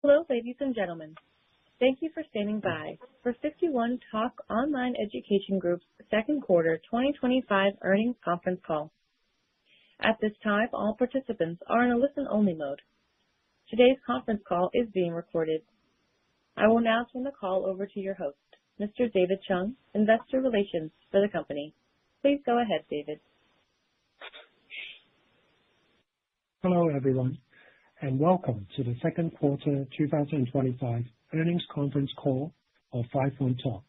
Hello, ladies and gentlemen. Thank you for standing by for 51 Talk Online Education Group's second quarter 2025 earnings conference call. At this time, all participants are in a listen-only mode. Today's conference call is being recorded. I will now turn the call over to your host, Mr. David Chung, Investor Relations for the company. Please go ahead, David. Hello, everyone, and welcome to the second quarter 2025 earnings conference call of 51 Talk.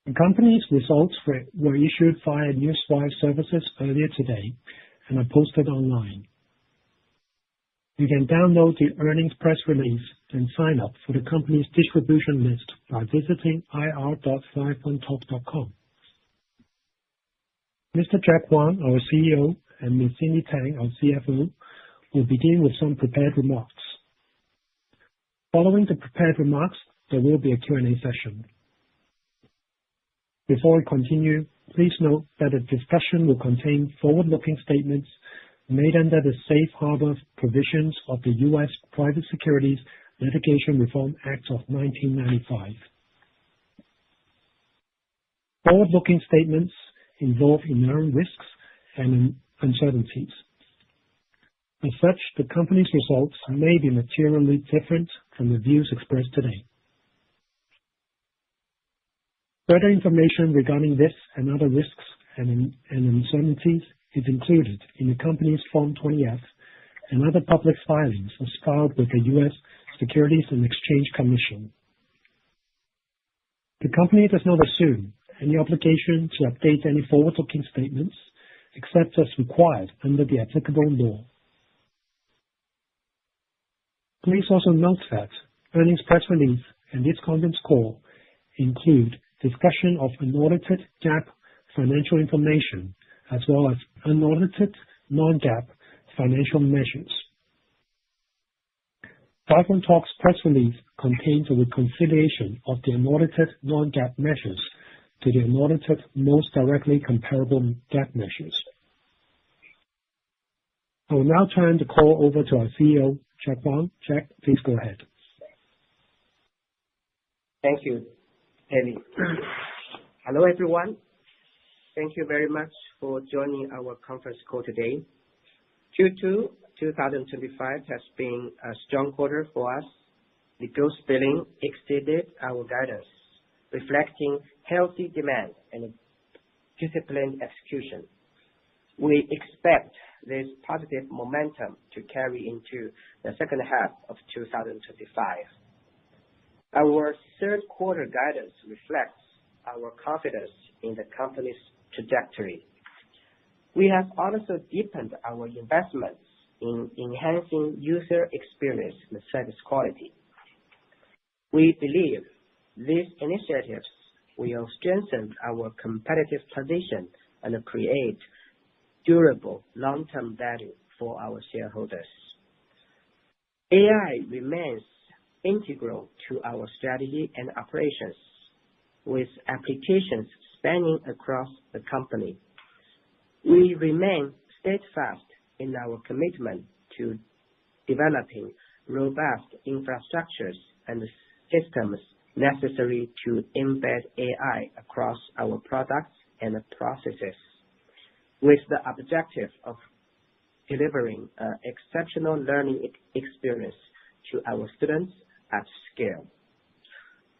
The company's results were issued via Newswire services earlier today and are posted online. You can download the earnings press release and sign up for the company's distribution list by visiting ir.51talk.com. Mr. Jack Wang, our CEO, and Ms. Cindy Tang, our CFO, will begin with some prepared remarks. Following the prepared remarks, there will be a Q&A session. Before we continue, please note that the discussion will contain forward-looking statements made under the Safe Harbor provisions of the U.S. Private Securities Litigation Reform Act of 1995. Forward-looking statements involve inherent risks and uncertainties. As such, the company's results may be materially different from the views expressed today. Further information regarding this and other risks and uncertainties is included in the company's Form 20-F and other public filings as filed with the U.S. Securities and Exchange Commission. The company does not assume any obligation to update any forward-looking statements except as required under the applicable law. Please also note that earnings press release and this conference call include discussion of unaudited GAAP financial information as well as unaudited non-GAAP financial measures. 51 Talk's press release contains a reconciliation of the unaudited non-GAAP measures to the unaudited most directly comparable GAAP measures. I will now turn the call over to our CEO, Jack Wang. Jack, please go ahead. Thank you, David. Hello, everyone. Thank you very much for joining our conference call today. Q2 2025 has been a strong quarter for us. The gross billing exceeded our guidance, reflecting healthy demand and disciplined execution. We expect this positive momentum to carry into the second half of 2025. Our third quarter guidance reflects our confidence in the company's trajectory. We have also deepened our investments in enhancing user experience and service quality. We believe these initiatives will strengthen our competitive position and create durable long-term value for our shareholders. AI remains integral to our strategy and operations, with applications spanning across the company. We remain steadfast in our commitment to developing robust infrastructures and systems necessary to embed AI across our products and processes, with the objective of delivering an exceptional learning experience to our students at scale.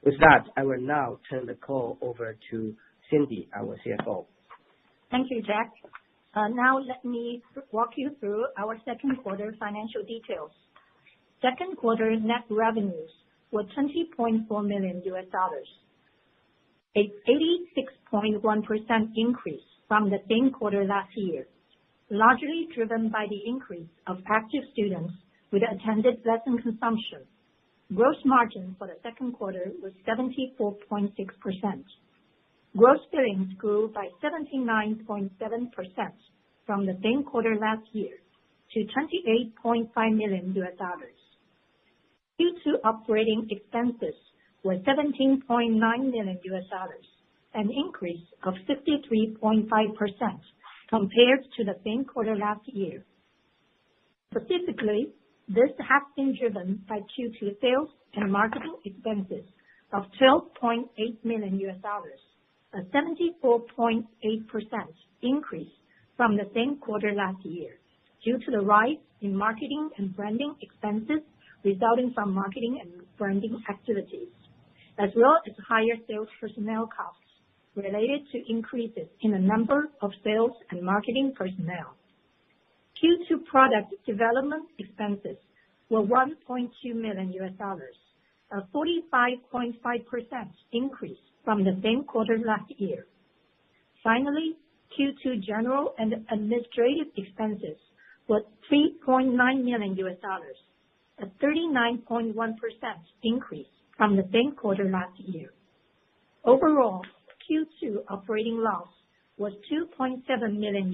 With that, I will now turn the call over to Cindy, our CFO. Thank you, Jack. Now let me walk you through our second quarter financial details. Second quarter net revenues were $20.4 million, a 86.1% increase from the same quarter last year, largely driven by the increase of active students with attended lesson consumption. Gross margin for the second quarter was 74.6%. Gross billings grew by 79.7% from the same quarter last year to $28.5 million. Q2 operating expenses were $17.9 million, an increase of 53.5% compared to the same quarter last year. Specifically, This has been driven by Q2 sales and marketing expenses of $12.8 million, a 74.8% increase from the same quarter last year, due to the rise in marketing and branding expenses resulting from marketing and branding activities, as well as higher sales personnel costs related to increases in the number of sales and marketing personnel. Q2 product development expenses were $1.2 million, a 45.5% increase from the same quarter last year. Finally, Q2 general and administrative expenses were $3.9 million, a 39.1% increase from the same quarter last year. Overall, Q2 operating loss was $2.7 million,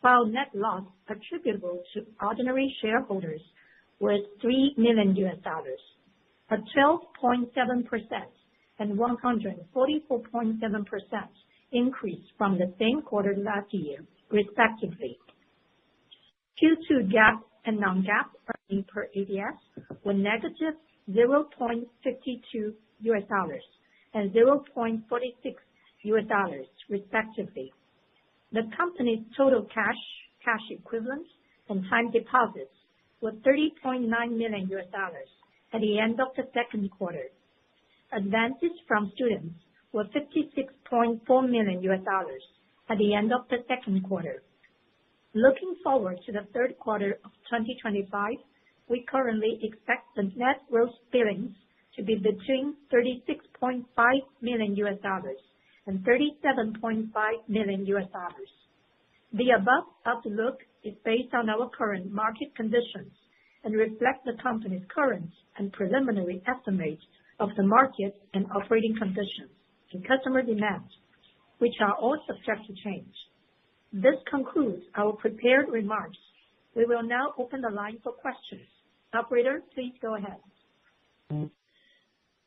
while net loss attributable to ordinary shareholders was $3 million, a 12.7% and 144.7% increase from the same quarter last year, respectively. Q2 GAAP and non-GAAP earnings per ADS were negative $0.52 and $0.46, respectively. The company's total cash equivalents, and time deposits were $30.9 million at the end of the second quarter. Advances from students were $56.4 million at the end of the second quarter. Looking forward to the third quarter of 2025, we currently expect the net gross billings to be between $36.5 million and $37.5 million. The above outlook is based on our current market conditions and reflects the company's current and preliminary estimates of the market and operating conditions and customer demand, which are all subject to change. This concludes our prepared remarks. We will now open the line for questions. Operator, please go ahead.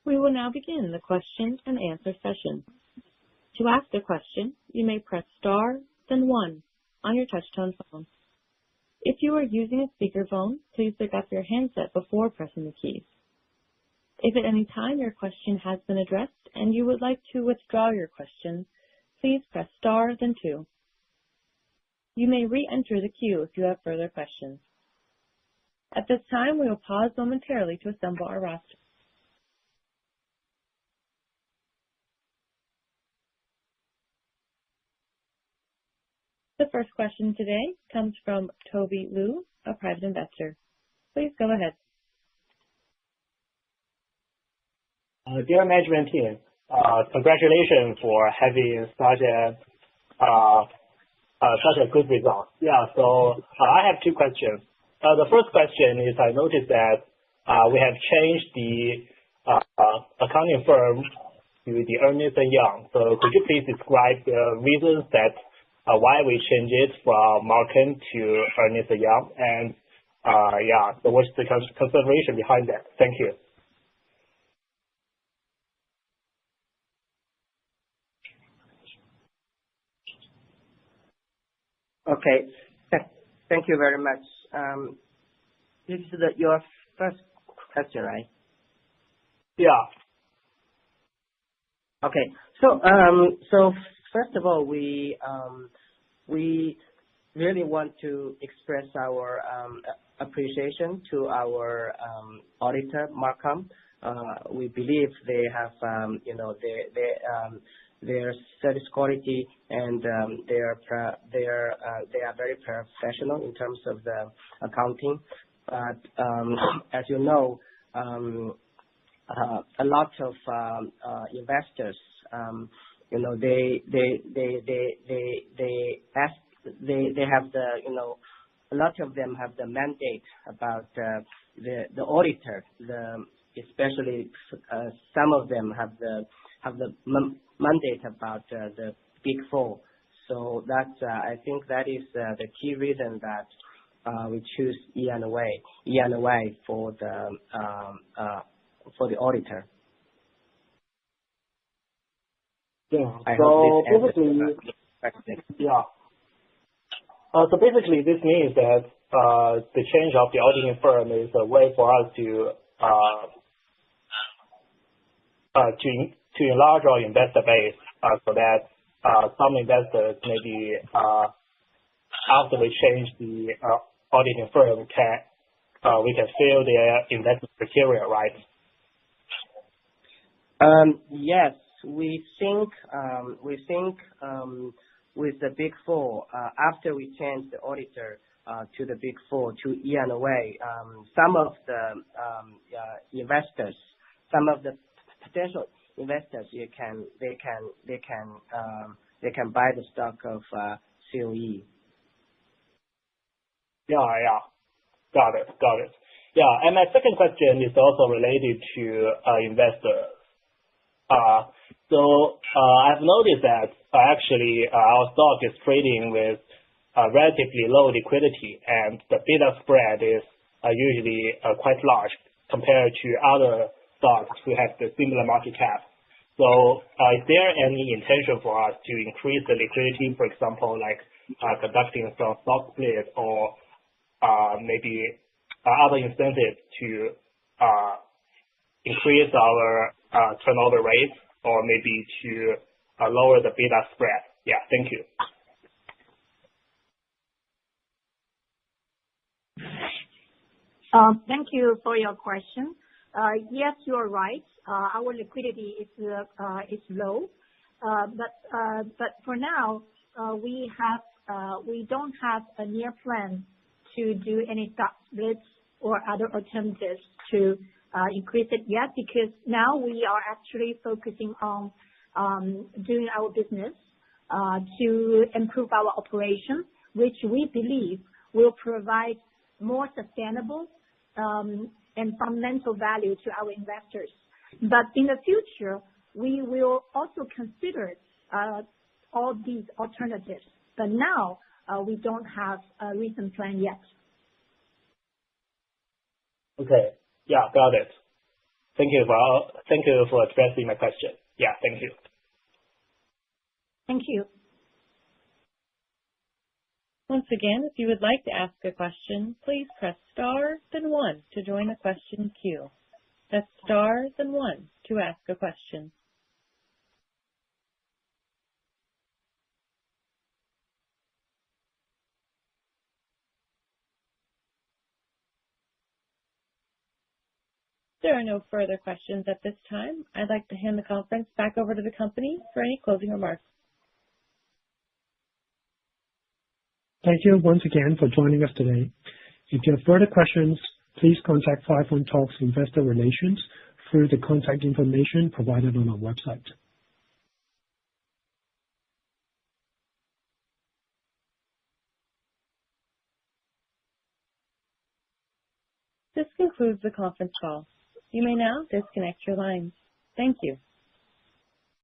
We will now begin the question and answer session. To ask a question, you may press star, then 1 on your touch-tone phone. If you are using a speakerphone, please pick up your handset before pressing the keys. If at any time your question has been addressed and you would like to withdraw your question, please press star, then 2. You may re-enter the queue if you have further questions. At this time, we will pause momentarily to assemble our roster. The first question today comes from Toby Liu, a private investor. Please go ahead. Dear management team, congratulations for having such a good result. So I have 2 questions. The first question is, I noticed that we have changed the accounting firm to the Ernst & Young. So could you please describe the reasons that why we changed it from Marcum to Ernst & Young? And so what's the consideration behind that? Thank you. Okay. Thank you very much. This is your first question, right? Yeah. Okay. So first of all, we really want to express our appreciation to our auditor, Marcum. We believe they have, their service quality and they are very professional in terms of the accounting. But as you know, a lot of investors, they have the, a lot of them have the mandate about the auditor. Especially some of them have the mandate about the Big Four. So that's I think that is the key reason that we choose E&Y for the auditor. Yeah. I hope this So basically, this means that the change of the auditing firm is a way for us to enlarge our investor base, so that some investors maybe after we change the auditing firm we can fill their investment criteria, right? Yes, we think with the Big Four, after we change the auditor to the Big Four to E&Y, some of the investors, some of the potential investors, they can buy the stock of COE. Yeah. Got it. Yeah, and my second question is also related to investors. So I've noticed that actually our stock is trading with relatively low liquidity, and the bid-ask spread is usually quite large compared to other stocks who have the similar market cap. So is there any intention for us to increase the liquidity, for example, like conducting some stock split or maybe other incentives to increase our turnover rate, or maybe to lower the bid-ask spread? Yeah, thank you. Thank you for your question. Yes, you are right. Our liquidity is low, but for now we don't have a near plan to do any stock splits or other alternatives to increase it yet, because now we are actually focusing on doing our business to improve our operation, which we believe will provide more sustainable and fundamental value to our investors. But in the future, we will also consider all these alternatives. But now we don't have a recent plan yet. Okay. Yeah, got it. Thank you for addressing my question. Yeah, thank you. Thank you. Once again, if you would like to ask a question, please press star, then 1 to join the question queue. That's star, then 1 to ask a question. There are no further questions at this time. I'd like to hand the conference back over to the company for any closing remarks. Thank you once again for joining us today. If you have further questions, please contact 51Talk's Investor Relations through the contact information provided on our website. This concludes the conference call. You may now disconnect your lines. Thank you.